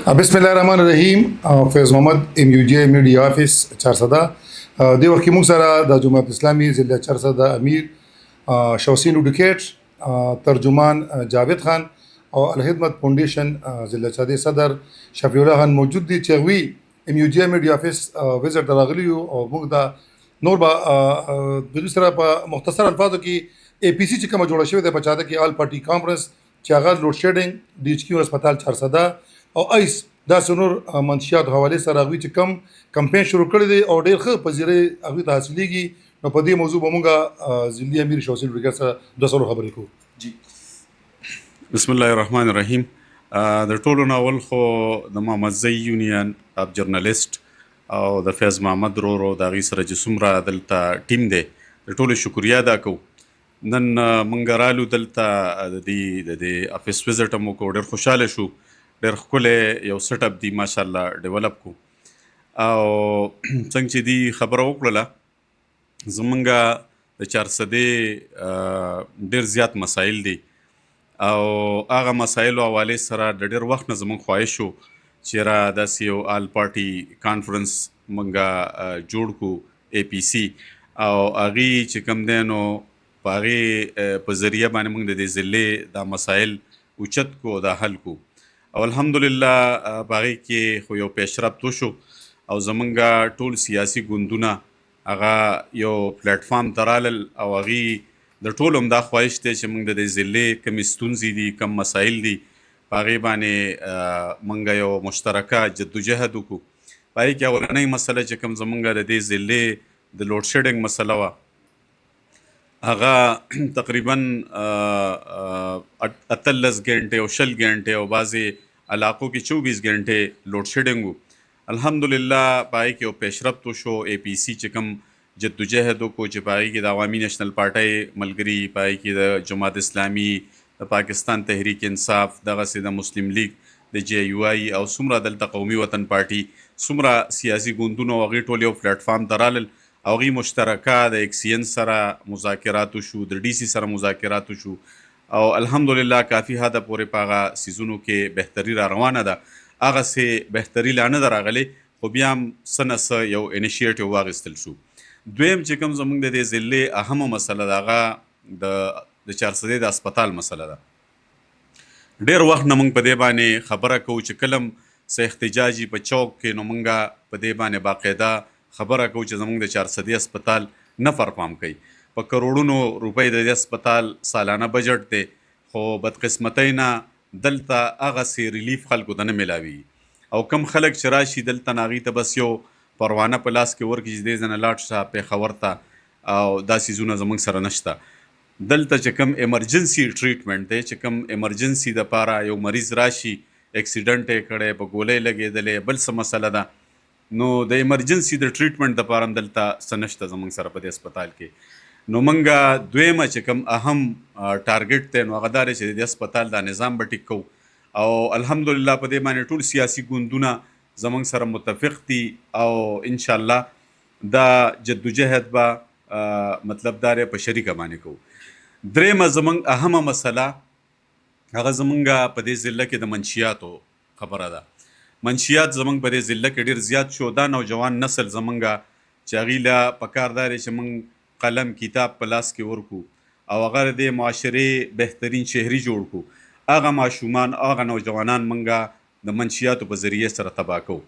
بسم الله الرحمن الرحیم. فیض محمد MUJ میډیا افیس چارسده د وخت موږ سره د جماعت اسلامي ضلع چارسده امیر شوسین اډوکیټ ترجمان جاوید خان او الخدمت فاونډیشن ضلع چادي صدر شفیع الله خان موجود دي چې وی MUJ میډیا افیس وزټ راغلی او موږ دا نور به د سره په مختصر الفاظو کې APC چې کوم جوړه شوې ده په چاته کې آل پارټي کانفرنس چې هغه لوډ شیډینګ DHQ هسپتال چارسده او ایس دا سنور منشیات حواله سره غوي چې کم کمپاین شروع کړی دی او ډیر ښه پذیرې هغه ته حاصلېږي. نو په دې موضوع به موږ ضلعي امیر شوسین اډوکیټ سره د سره خبرې کوو. جی بسم الله الرحمن الرحیم. د ټولو ناول خو د محمد زی یونین اف جرنالست او د فیض محمد رورو د غي سره چې څومره دلته ټیم دی د ټولو شکریا ادا کوو. نن مونږ رالو دلته د دې افیس وزټ مو کو ډیر خوشاله شو. ډېر ښکلی یو سیټ اپ دی ماشاءالله ډیولپ کو او څنګه چې دی خبره وکړله زمونږ د چارسدې ډېر زیات مسایل دي او هغه مسایلو حوالې سره د ډېر وخت نه زمونږ خواهش و چې را داسې یو آل پارټي کانفرنس مونږ جوړ کو APC او هغې چې کوم دی نو په هغې په ذریعه باندې مونږ د دې ضلعې دا مسایل اوچت کو دا حل کو او الحمدلله په هغې کې خو یو پیشرفت وشو او زمونږ ټول سیاسي ګوندونه هغه یو پلیټفارم ته رالل او هغې د ټولو همدا خواهش دی چې مونږ د دې ضلعې کمې ستونزې دي کم مسایل دي په هغې باندې مونږ یو مشترکه جدوجهد وکړو. په هغې کې اولنۍ مسله چې کوم زمونږ د دې ضلعې د لوډ شیډینګ مسله وه هغه تقریبا 18 غنټې او 20 غنټې او بعضې علاقو کې 24 غنټې لوډ شیډینګ و. الحمدلله په هغې کې یو پیشرفت وشو. APC چې کوم جدوجهد وکړو چې په هغې کې د عوامي نیشنل پارټۍ ملګري په هغې کې د جماعت اسلامي د پاکستان تحریک انصاف دغسې د مسلم لیگ د JUI او څومره دلته قومي وطن پارټي څومره سیاسي ګوندونه او هغې ټول یو پلیټفارم ته رالل او هغې مشترکه د XCN سره مذاکرات وشو د DC سره مذاکرات وشو او الحمدلله کافي حده پورې په هغه څیزونو کې بهتري را روانه ده. هغسې بهتري لا نه ده راغلی خو بیا هم څه نه څه یو انیشیټیو واخیستل شو. دویم چې کوم زموږ د دې ضلعې اهمه مسله ده هغه د چارسدې د هسپتال مسله ده. ډېر وخت نه موږ په دې باندې خبره کوو چې کله هم څه احتجاجي په چوک کې نو موږ په دې باندې باقاعده خبره کوو چې زموږ د چارسدې هسپتال نه فرپام کوي. په کروڑونو روپۍ د دې هسپتال سالانه بجټ دی خو بدقسمتۍ نه دلته هغسې ریلیف خلکو ته نه میلاویږي او کم خلک چې راشي دلته نه هغوی ته بس یو پروانه په لاس کې ورکړي چې دې ځای نه لاړ شه پېښور ته او دا څیزونه زموږ سره نشته. دلته چې کوم ایمرجنسي ټریټمنټ دی چې کوم ایمرجنسي دپاره یو مریض راشي اکسیډنټ یې کړی په ګولۍ لګېدلی بل څه مسله ده نو د ایمرجنسي د ټریټمنټ دپاره هم دلته څه نشته زموږ سره په دې هسپتال کې. نو موږ دویمه چې کوم اهم ټارګټ دی نو هغه دا دی چې د دې هسپتال دا نظام به ټیک کوو او الحمدلله په دې باندې ټول سیاسي ګوندونه زموږ سره متفق دي او انشاءالله دا جدوجهد به مطلب دا دی په شریکه باندې کوو. درېیمه زموږ اهمه مسله هغه زموږ په دې ضلع کې د منشیاتو خبره ده. منشیات زموږ په دې ضلع کې ډېر زیات شو. دا نوجوان نسل زموږ چې هغوی له پکار دا دی چې موږ قلم کتاب په لاس کې ورکو او هغه د معاشرې بهترین شهري جوړ کو. هغه ماشومان هغه نوجوانان موږ د منشیاتو په ذریعې سره تباه کوو.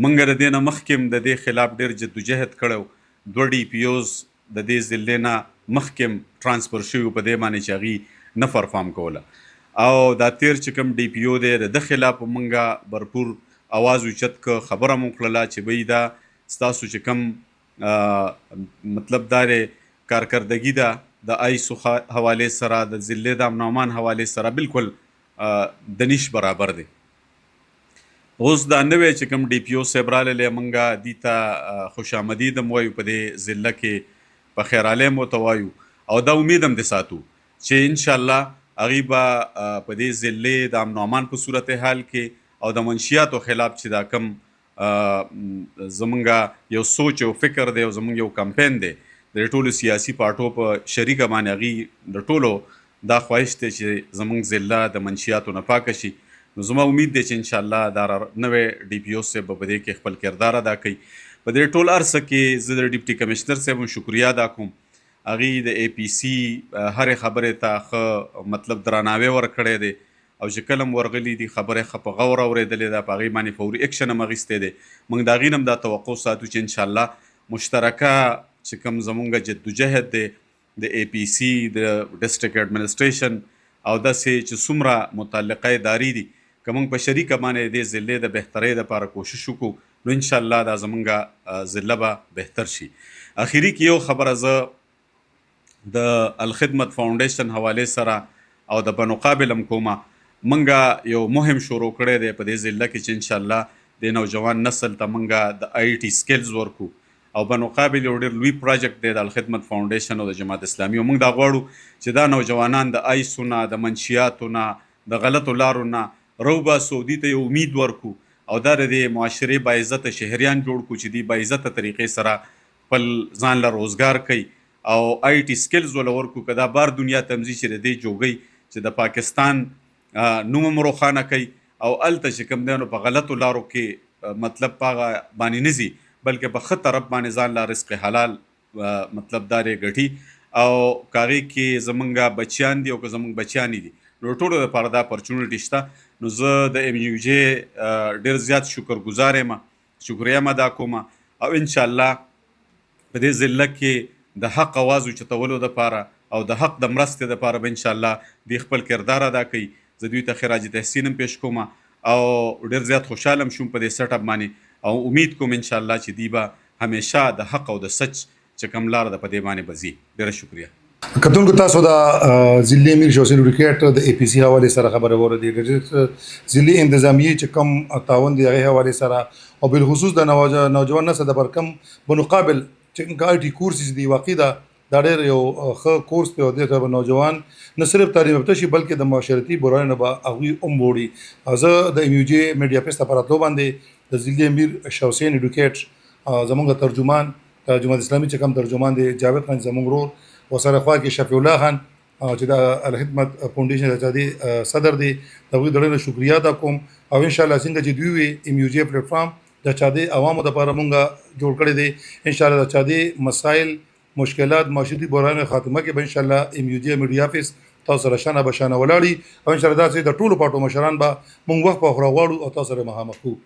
موږ د دې نه مخکې هم د دې خلاف ډېر جدوجهد کړی. 2 DPOs د دې ضلع نه مخکې هم ټرانسفر شوي په دې باندې چې هغوی نه پرفارم کوله او دا تیر چې کوم DPO دی د ده خلاف موږ برپور اواز اوچت که خبره مو کړله چې بهی دا ستاسو چې کوم مطلب دا دی کارکردګي ده د ایسو حوالې سره د ضلع د امن امان حوالې سره بالکل د نیش برابر دی. اوس دا نوی چې کوم DPO صاحب راغلی موږ دې ته خوش آمدید هم وایو په دې ضلع کې په خیرالی مو ته وایو او دا امید هم دې ساتو چې انشاءالله هغوی به په دې ضلع د امن امان په صورت حال کې او د منشیاتو خلاف چې دا کم زمونږ یو سوچ او فکر دی او زمونږ یو کمپین دی د ټولو سیاسي پارټو په شریکه باندې هغوی د ټولو دا خواهش دی چې زمونږ ضلع د منشیاتو نه پاکه شي. نو زما امید دی چې انشاءالله دا نوی ډي پی او صاحب به په دې کې خپل کردار ادا کوي. په دې ټول عرصه کې زه د ډیپټي کمشنر صاحب هم شکریه ادا کوم. هغې د اے پی سی هرې خبرې ته ښه مطلب درناوی ورکړی دی او چې کله هم ورغلي دي خبرې ښه په غور اورېدلې ده، په هغې باندې فوري اکشن هم اخیستی دی. موږ د هغې نه هم دا توقع ساتو چې انشاءالله مشترکه چې کوم زمونږ جدوجهد دی د اے پی سی د ډسټرکټ ایډمنسټریشن او داسې چې څومره متعلقه ادارې دي که موږ په شریکه باندې د دې ضلع د بهترۍ دپاره کوشش وکړو نو انشاءالله دا زمونږ ضلع به بهتر شي. اخري کې یو خبره زه د الخدمت فاونډیشن حوالې سره او د بنوقابل هم کومه، موږ یو مهم شروع کړی دی په دې ضلع کې چې انشاءالله د نوجوان نسل ته موږ د آی ټي سکلز ورکو او بنوقابل یو ډېر لوی پروجیکټ دی د الخدمت فاونډیشن او د جماعت اسلامي، او موږ دا غواړو چې دا نوجوانان د آیسو نه، د منشیاتو نه، د غلطو لارو نه روباسو، دې ته یو امید ورکو او دا د معاشرې باعزته شهریان جوړ کړو چې دوی باعزته طریقې سره خپل ځان له روزګار کوي او آی ټي سکلز وله ورکړو که دا بار دنیا تمځي چې د دې جوګۍ چې د پاکستان نوم هم روښانه کوي او هلته چې کوم دی نو په غلطو لارو کې مطلب په هغه باندې نه ځي بلکې په ښه طرف باندې ځان له رزق حلال مطلب دا دی ګټي او که هغې کې زمونږ بچیان دي او که زمونږ بچیانې دي نو ټولو دپاره دا اپرچونټي شته. نو زه د ایم یو جې ډېر زیات شکرګزار یم، شکریه م ادا کوم او انشاءالله په دې ضلع کې د حق اواز اوچتولو دپاره او د حق د مرستې دپاره به انشاءالله دوی خپل کردار ادا کوي. زه دوی ته خراج تحسین هم پیش کوم او ډېر زیات خوشحاله هم شوم په دې سیټ اپ باندې او امید کوم انشاءالله چې دوی به همیشه د حق او د سچ چې کوم لاره ده په دې باندې به ځي. ډېره شکریه. کتونکو تاسو د ضلعي امیر شوسي ډوډیکیټ د اے پی سی حوالې سره خبره واورېدې، ضلعي انتظامیې چې کوم تعاون دی هغې حوالې سره او بالخصوص د نوجوان نسل دپاره کوم بنقابل چې آی ټي کورسز دي، واقعي دا ډېر یو ښه کورس دی او دې ته به نوجوان نه صرف تعلیم یافته شي بلکې د معاشرتي بحرانونو نه به هغوی هم وړي. زه د ایم یو جې میډیا پیس ته په راتلو باندې د ضلعي امیر شوسي ډوډیکیټ زمونږ ترجمان د جماعت اسلامي چې کوم ترجمان دی جاوید خان زمونږ ورور وسره خوا کې شفیع الله خان چې د الخدمت فاونډیشن د چا صدر دی، د هغوی د ډېره شکریه ادا کوم او انشاءالله څنګه چې دوی وي ایم یو جې پلیټفارم د چا د عوامو دپاره مونږ جوړ کړی دی، انشاءالله د چا د مسایل مشکلات معاشرتي بحرانونو خاتمه کې به انشاءالله ایم یو جې میډیا آفیس تاسو سره شانه به شانه ولاړي او انشاءالله داسې د ټولو پارټو مشران به مونږ وخت په وخت راغواړو او تاسو سره مخامخ کوو.